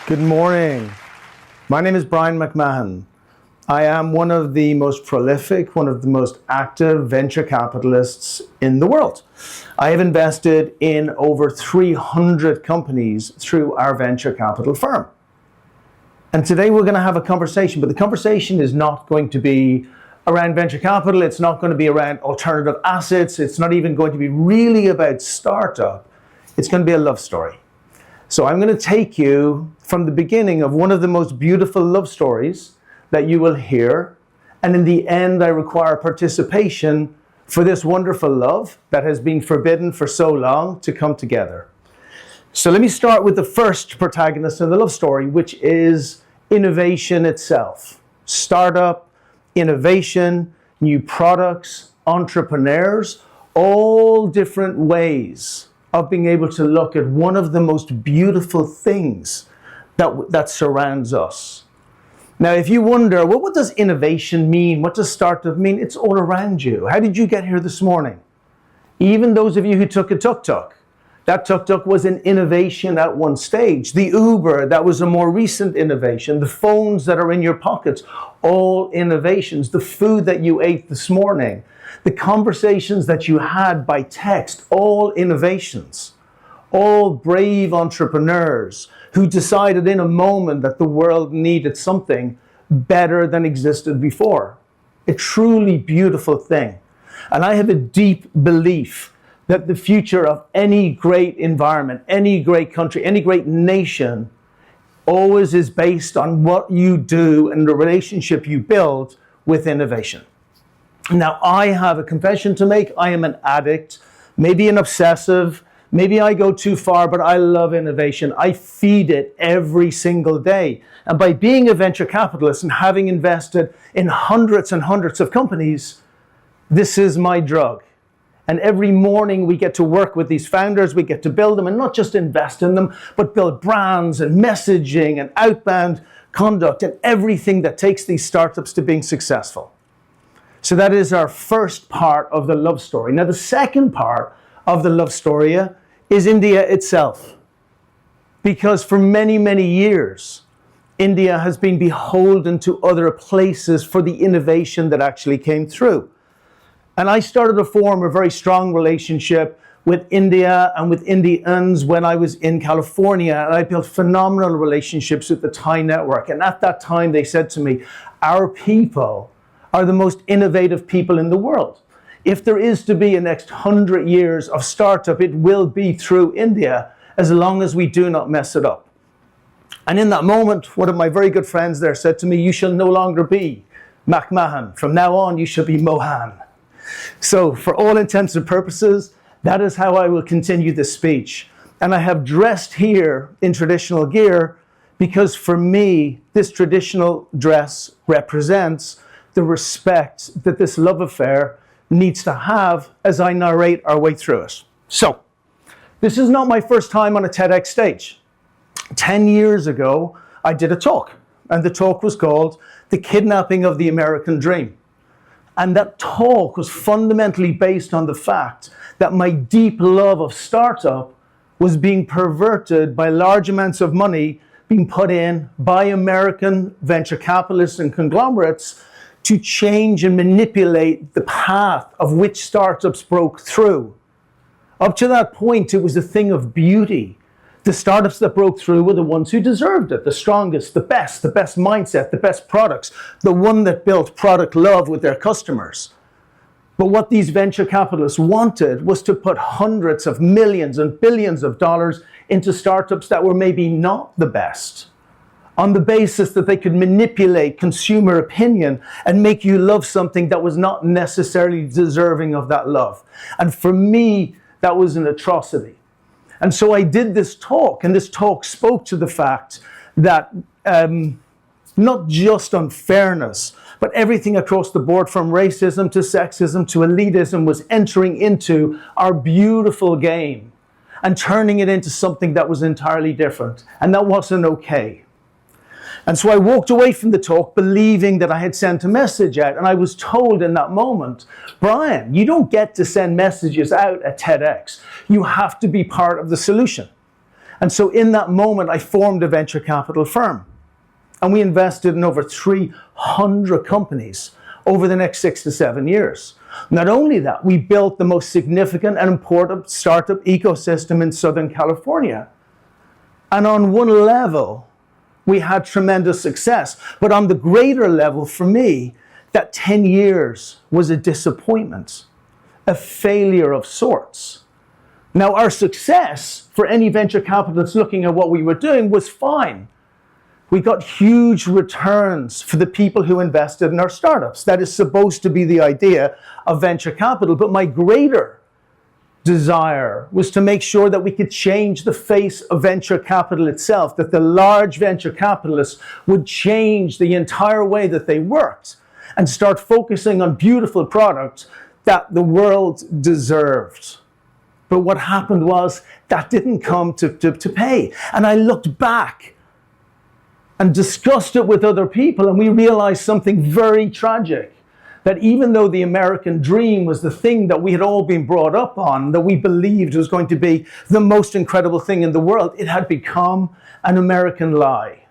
Good morning. My name is Brian Mahon. I am one of the most prolific, one of the most active venture capitalists in the world. I have invested in over 300 companies through our venture capital firm. And today we're going to have a conversation, but the conversation is not going to be around venture capital. It's not going to be around alternative assets. It's not even going to be really about startup. It's going to be a love story. So I'm going to take you from the beginning of one of the most beautiful love stories that you will hear. And in the end, I require participation for this wonderful love that has been forbidden for so long to come together. So let me start with the first protagonist in the love story, which is innovation itself. Startup, innovation, new products, entrepreneurs, all different ways of being able to look at one of the most beautiful things that surrounds us. Now, if you wonder, well, what does innovation mean? What does startup mean? It's all around you. How did you get here this morning? Even those of you who took a tuk-tuk, that tuk-tuk was an innovation at one stage. The Uber, that was a more recent innovation. The phones that are in your pockets, all innovations. The food that you ate this morning, the conversations that you had by text, all innovations. All brave entrepreneurs who decided in a moment that the world needed something better than existed before. A truly beautiful thing. And I have a deep belief that the future of any great environment, any great country, any great nation always is based on what you do and the relationship you build with innovation. Now, I have a confession to make. I am an addict, maybe an obsessive. Maybe I go too far, but I love innovation. I feed it every single day. And by being a venture capitalist and having invested in hundreds and hundreds of companies, this is my drug. And every morning we get to work with these founders, we get to build them and not just invest in them, but build brands and messaging and outbound conduct and everything that takes these startups to being successful. So that is our first part of the love story. Now, the second part of the love story is India itself. Because for many, many years, India has been beholden to other places for the innovation that actually came through. And I started to form a very strong relationship with India and with Indians when I was in California. And I built phenomenal relationships with the Thai network. And at that time, they said to me, our people are the most innovative people in the world. If there is to be a next 100 years of startup, it will be through India, as long as we do not mess it up. And in that moment, one of my very good friends there said to me, you shall no longer be Mahon. From now on, you shall be Mohan. So for all intents and purposes, that is how I will continue this speech. And I have dressed here in traditional gear because for me, this traditional dress represents the respect that this love affair needs to have as I narrate our way through it. So, this is not my first time on a TEDx stage. 10 years ago, I did a talk, and the talk was called The Kidnapping of the American Dream. And that talk was fundamentally based on the fact that my deep love of startup was being perverted by large amounts of money being put in by American venture capitalists and conglomerates to change and manipulate the path of which startups broke through. Up to that point, it was a thing of beauty. The startups that broke through were the ones who deserved it, the strongest, the best mindset, the best products, the one that built product love with their customers. But what these venture capitalists wanted was to put hundreds of millions and billions of dollars into startups that were maybe not the best, on the basis that they could manipulate consumer opinion and make you love something that was not necessarily deserving of that love. And for me, that was an atrocity. And so I did this talk, and this talk spoke to the fact that not just unfairness, but everything across the board from racism to sexism to elitism was entering into our beautiful game and turning it into something that was entirely different. And that wasn't okay. And so I walked away from the talk believing that I had sent a message out. And I was told in that moment, Brian, you don't get to send messages out at TEDx. You have to be part of the solution. And so in that moment, I formed a venture capital firm. And we invested in over 300 companies over the next 6 to 7 years. Not only that, we built the most significant and important startup ecosystem in Southern California. And on one level, we had tremendous success. But on the greater level, for me, that 10 years was a disappointment, a failure of sorts. Now, our success for any venture capitalist looking at what we were doing was fine. We got huge returns for the people who invested in our startups. That is supposed to be the idea of venture capital. But my greater desire was to make sure that we could change the face of venture capital itself, that the large venture capitalists would change the entire way that they worked and start focusing on beautiful products that the world deserved. But what happened was that didn't come to pay. And I looked back and discussed it with other people, and we realized something very tragic, that even though the American dream was the thing that we had all been brought up on, that we believed was going to be the most incredible thing in the world, it had become an American lie.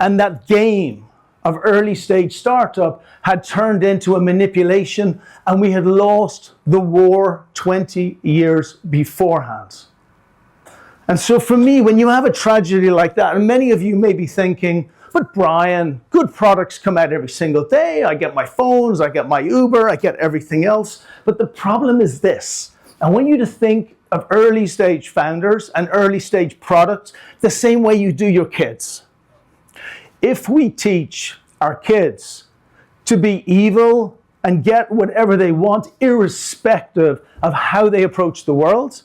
And that game of early stage startup had turned into a manipulation, and we had lost the war 20 years beforehand. And so for me, when you have a tragedy like that, and many of you may be thinking, but Brian, good products come out every single day. I get my phones, I get my Uber, I get everything else. But the problem is this. I want you to think of early stage founders and early stage products the same way you do your kids. If we teach our kids to be evil and get whatever they want, irrespective of how they approach the world,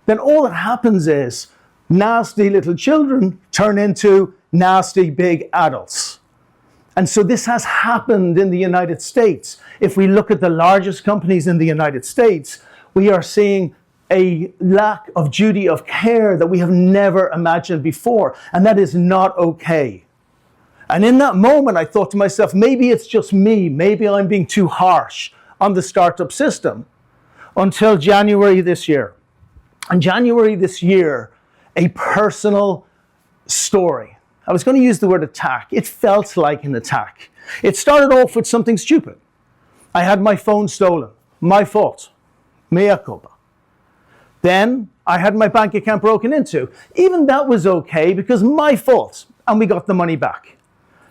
then all that happens is nasty little children turn into nasty big adults. And so this has happened in the United States. If we look at the largest companies in the United States, we are seeing a lack of duty of care that we have never imagined before. And that is not okay. And in that moment, I thought to myself, maybe it's just me. Maybe I'm being too harsh on the startup system. Until January this year. In January this year, a personal story. I was going to use the word attack. It felt like an attack. It started off with something stupid. I had my phone stolen. My fault. Mea culpa. Then I had my bank account broken into. Even that was okay because my fault. And we got the money back.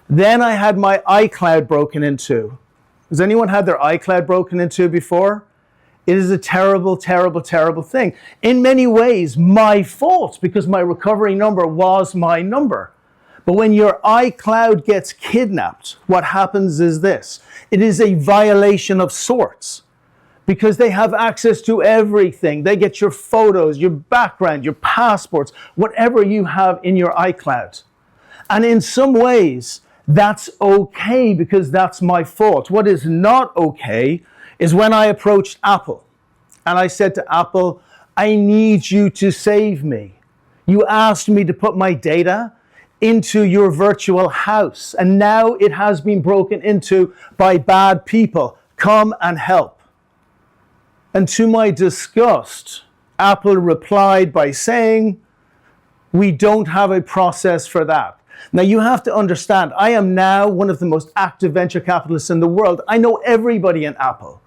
Then I had my iCloud broken into. Has anyone had their iCloud broken into before? It is a terrible, terrible, terrible thing. In many ways, my fault, because my recovery number was my number. But when your iCloud gets kidnapped, what happens is this. It is a violation of sorts, because they have access to everything. They get your photos, your background, your passports, whatever you have in your iCloud. And in some ways, that's okay, because that's my fault. What is not okay is when I approached Apple and I said to Apple, I need you to save me. You asked me to put my data into your virtual house, and now it has been broken into by bad people. Come and help. And to my disgust, Apple replied by saying, we don't have a process for that. Now you have to understand, I am now one of the most active venture capitalists in the world. I know everybody in Apple.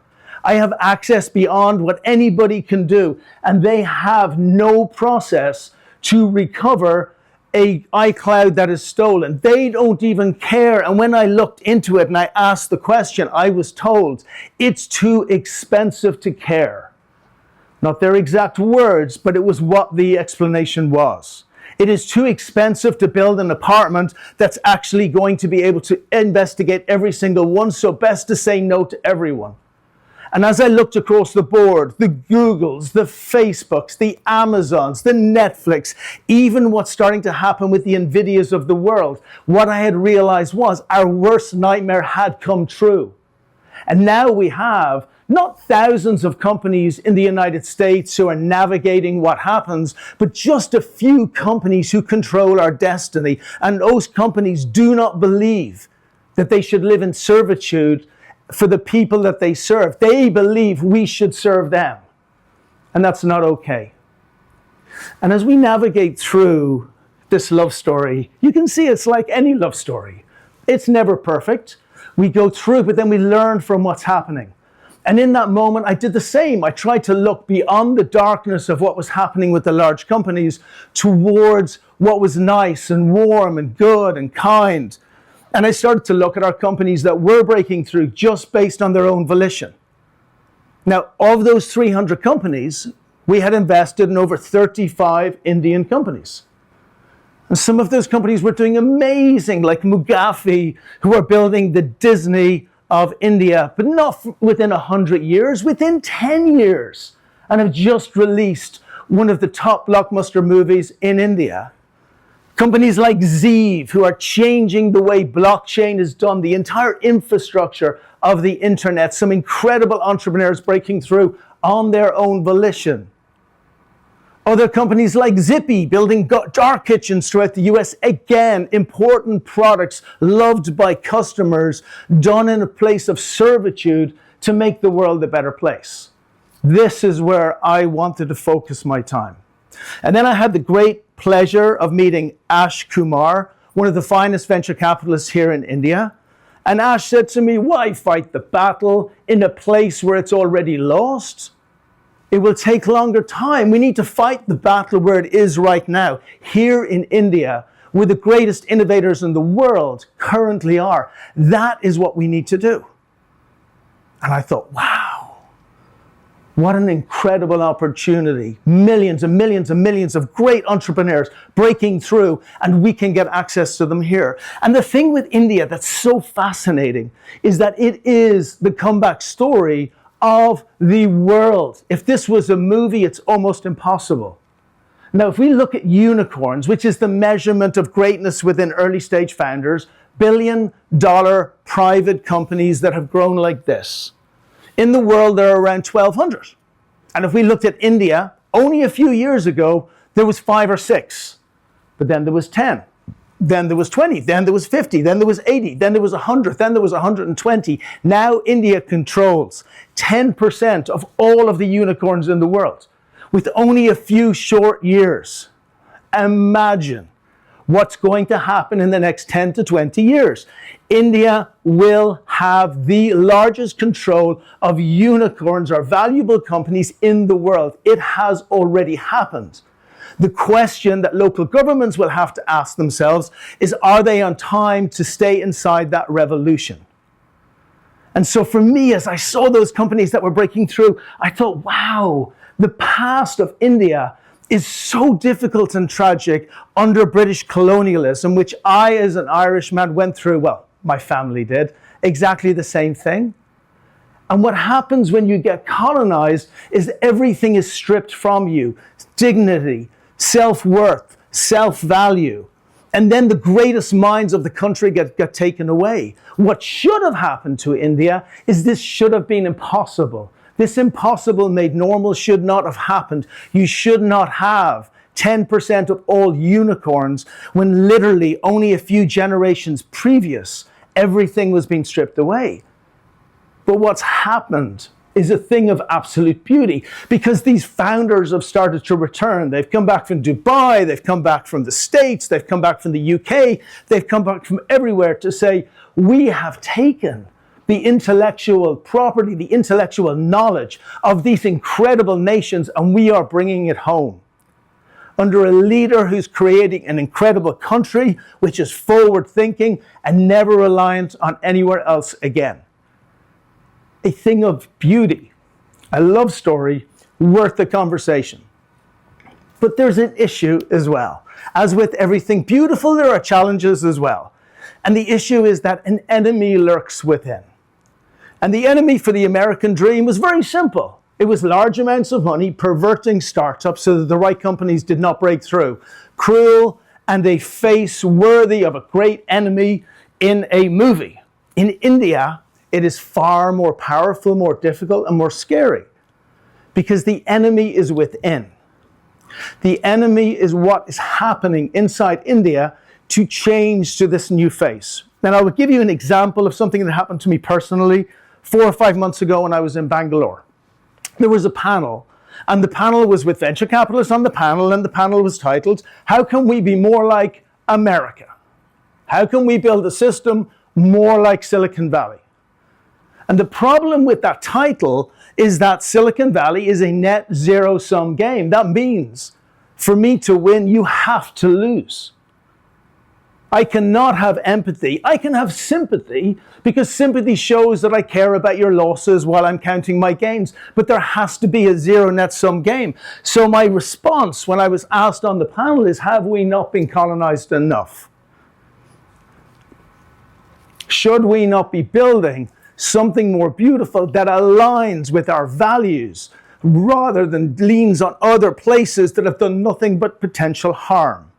I have access beyond what anybody can do, and they have no process to recover a iCloud that is stolen. They don't even care. And when I looked into it and I asked the question, I was told it's too expensive to care. Not their exact words, but it was what the explanation was. It is too expensive to build an apartment that's actually going to be able to investigate every single one, so best to say no to everyone. And as I looked across the board, the Googles, the Facebooks, the Amazons, the Netflix, even what's starting to happen with the Nvidias of the world, what I had realized was our worst nightmare had come true. And now we have not thousands of companies in the United States who are navigating what happens, but just a few companies who control our destiny. And those companies do not believe that they should live in servitude for the people that they serve. They believe we should serve them. And that's not okay. And as we navigate through this love story, you can see it's like any love story. It's never perfect. We go through, but then we learn from what's happening. And in that moment, I did the same. I tried to look beyond the darkness of what was happening with the large companies towards what was nice and warm and good and kind. And I started to look at our companies that were breaking through just based on their own volition. Now, of those 300 companies, we had invested in over 35 Indian companies. And some of those companies were doing amazing, like Mugafi, who are building the Disney of India, but not within 100 years, within 10 years, and have just released one of the top blockbuster movies in India. Companies like Zeev, who are changing the way blockchain is done, the entire infrastructure of the internet, some incredible entrepreneurs breaking through on their own volition. Other companies like Zippy, building dark kitchens throughout the US. Again, important products loved by customers, done in a place of servitude to make the world a better place. This is where I wanted to focus my time. And then I had the great pleasure of meeting Ash Kumar, one of the finest venture capitalists here in India. And Ash said to me, why fight the battle in a place where it's already lost? It will take longer time. We need to fight the battle where it is right now, here in India, where the greatest innovators in the world currently are. That is what we need to do. And I thought, wow, what an incredible opportunity. Millions and millions and millions of great entrepreneurs breaking through, and we can get access to them here. And the thing with India that's so fascinating is that it is the comeback story of the world. If this was a movie, it's almost impossible. Now, if we look at unicorns, which is the measurement of greatness within early stage founders, billion-dollar private companies that have grown like this. In the world, there are around 1,200. And if we looked at India, only a few years ago, there was 5 or 6. But then there was 10. Then there was 20, then there was 50, then there was 80, then there was 100, then there was 120. Now India controls 10% of all of the unicorns in the world with only a few short years. Imagine what's going to happen in the next 10 to 20 years. India will have the largest control of unicorns or valuable companies in the world. It has already happened. The question that local governments will have to ask themselves is, are they on time to stay inside that revolution? And so for me, as I saw those companies that were breaking through, I thought, wow, the past of India is so difficult and tragic under British colonialism, which I, as an Irishman, went through. Well, my family did exactly the same thing. And what happens when you get colonized is everything is stripped from you. Dignity, self-worth, self-value. And then the greatest minds of the country get taken away. What should have happened to India is this should have been impossible. This impossible made normal should not have happened. You should not have 10% of all unicorns when literally only a few generations previous, everything was being stripped away. But what's happened is a thing of absolute beauty, because these founders have started to return. They've come back from Dubai, they've come back from the States, they've come back from the UK, they've come back from everywhere to say, we have taken the intellectual property, the intellectual knowledge of these incredible nations, and we are bringing it home. Under a leader who's creating an incredible country, which is forward-thinking and never reliant on anywhere else again. A thing of beauty, a love story worth the conversation. But there's an issue as well. As with everything beautiful, there are challenges as well. And the issue is that an enemy lurks within. And the enemy for the American dream was very simple. It was large amounts of money perverting startups so that the right companies did not break through. Cruel and a face worthy of a great enemy in a movie. In India, it is far more powerful, more difficult, and more scary, because the enemy is within. The enemy is what is happening inside India to change to this new face. And I will give you an example of something that happened to me personally 4 or 5 months ago when I was in Bangalore. There was a panel And the panel was with venture capitalists on the panel, and the panel was titled, "How can we be more like America? How can we build a system more like Silicon Valley?" And the problem with that title is that Silicon Valley is a net zero-sum game. That means for me to win, you have to lose. I cannot have empathy. I can have sympathy, because sympathy shows that I care about your losses while I'm counting my gains. But there has to be a zero net sum game. So my response when I was asked on the panel is, have we not been colonized enough? Should we not be building something more beautiful that aligns with our values rather than leans on other places that have done nothing but potential harm?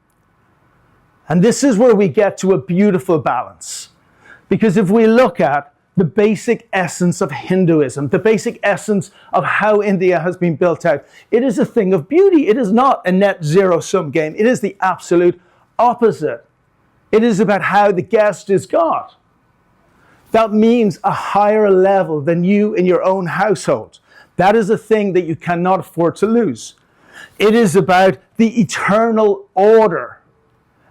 And this is where we get to a beautiful balance. Because if we look at the basic essence of Hinduism, the basic essence of how India has been built out, it is a thing of beauty. It is not a net zero-sum game. It is the absolute opposite. It is about how the guest is God. That means a higher level than you in your own household. That is a thing that you cannot afford to lose. It is about the eternal order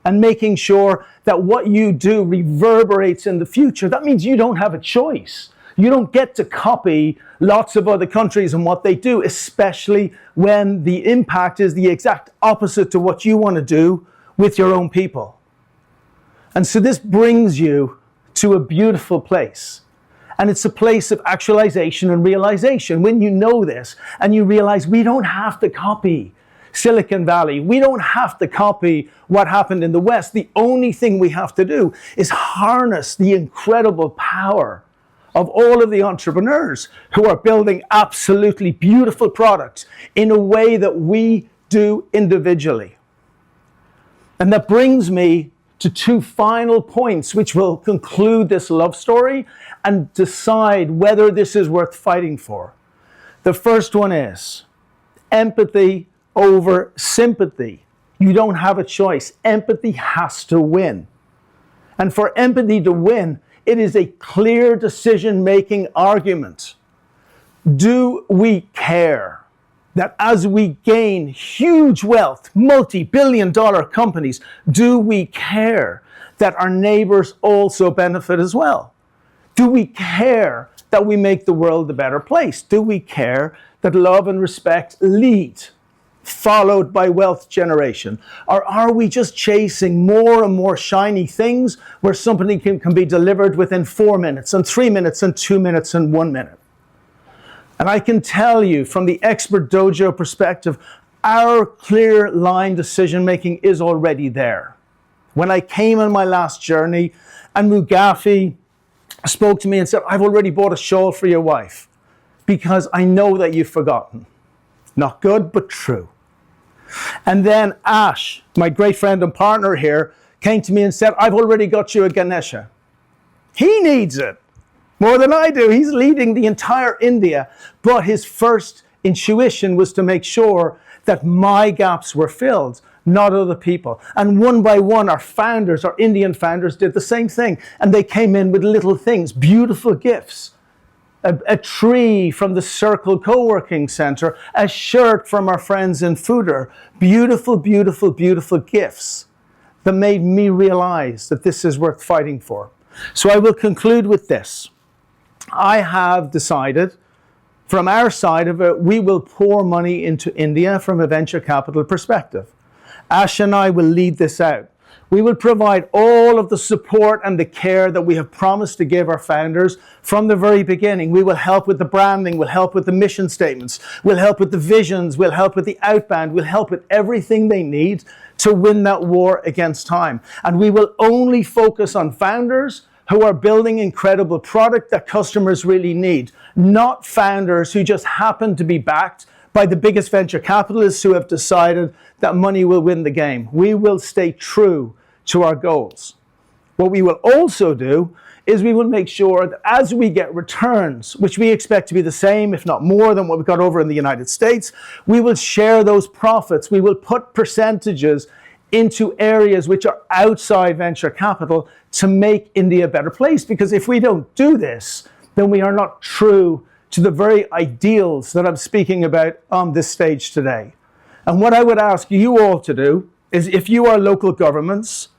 and making sure that what you do reverberates in the future. That means you don't have a choice. You don't get to copy lots of other countries and what they do, especially when the impact is the exact opposite to what you want to do with your own people. And so this brings you to a beautiful place. And it's a place of actualization and realization. When you know this and you realize we don't have to copy Silicon Valley, we don't have to copy what happened in the West. The only thing we have to do is harness the incredible power of all of the entrepreneurs who are building absolutely beautiful products in a way that we do individually. And that brings me to two final points, which will conclude this love story and decide whether this is worth fighting for. The first one is empathy over sympathy. You don't have a choice. Empathy has to win. And for empathy to win, it is a clear decision-making argument. Do we care that as we gain huge wealth, multi-billion-dollar companies, do we care that our neighbors also benefit as well? Do we care that we make the world a better place? Do we care that love and respect lead, followed by wealth generation? Or are we just chasing more and more shiny things where something can be delivered within 4 minutes and 3 minutes and 2 minutes and 1 minute? And I can tell you from the expert dojo perspective, our clear line decision making is already there. When I came on my last journey and Mugafi spoke to me and said, "I've already bought a shawl for your wife because I know that you've forgotten." Not good, but true. And then Ash, my great friend and partner here, came to me and said, "I've already got you a Ganesha." He needs it more than I do. He's leading the entire India. But his first intuition was to make sure that my gaps were filled, not other people. And one by one, our founders, our Indian founders, did the same thing. And they came in with little things, beautiful gifts. A tree from the Circle Co-working Center, a shirt from our friends in Fooder. Beautiful, beautiful, beautiful gifts that made me realize that this is worth fighting for. So I will conclude with this. I have decided, from our side of it, we will pour money into India from a venture capital perspective. Ash and I will lead this out. We will provide all of the support and the care that we have promised to give our founders from the very beginning. We will help with the branding, we'll help with the mission statements, we'll help with the visions, we'll help with the outbound, we'll help with everything they need to win that war against time. And we will only focus on founders who are building incredible product that customers really need, not founders who just happen to be backed by the biggest venture capitalists who have decided that money will win the game. We will stay true to our goals. What we will also do is we will make sure that as we get returns, which we expect to be the same, if not more than what we got over in the United States, we will share those profits. We will put percentages into areas which are outside venture capital to make India a better place. Because if we don't do this, then we are not true to the very ideals that I'm speaking about on this stage today. And what I would ask you all to do is, if you are local governments,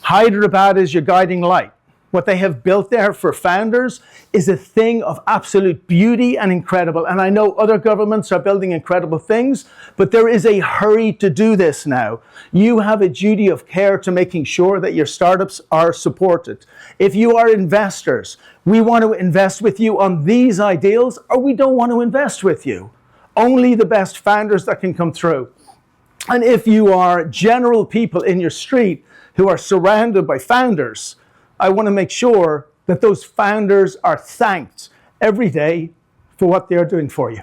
Hyderabad is your guiding light. What they have built there for founders is a thing of absolute beauty and incredible. And I know other governments are building incredible things, but there is a hurry to do this now. You have a duty of care to making sure that your startups are supported. If you are investors, we want to invest with you on these ideals, or we don't want to invest with you. Only the best founders that can come through. And if you are general people in your street who are surrounded by founders, I want to make sure that those founders are thanked every day for what they're doing for you.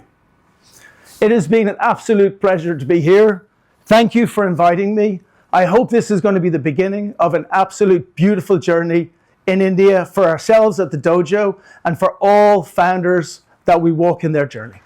It has been an absolute pleasure to be here. Thank you for inviting me. I hope this is going to be the beginning of an absolute beautiful journey in India for ourselves at the dojo and for all founders that we walk in their journey.